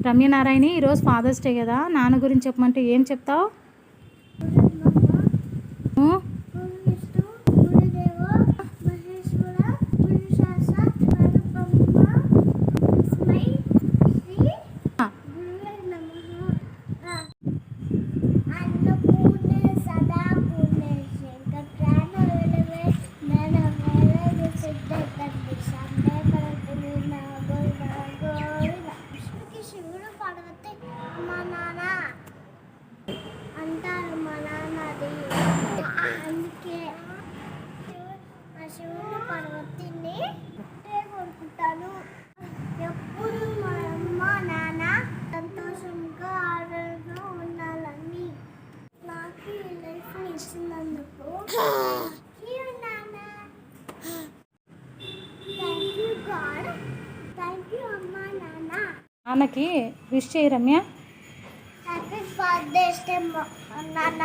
రమ్యనారాయణి, ఈరోజు fathers day కదా, నాన్న గురించి చెప్పమంటే ఏం చెప్తావు? అంటారు మా నాన్నది. అందుకే శివుడు పర్వతిని కోరుకుంటాను. ఎప్పుడు మా అమ్మ నాన్న సంతోషంగా ఆరోగ్యంగా ఉండాలని నాకు ఈ లైఫ్ ఇచ్చినందుకు నాన్నకి విష్ చేయి రమ్య. హ్యాపీ ఫాదర్స్ డే నాన్న.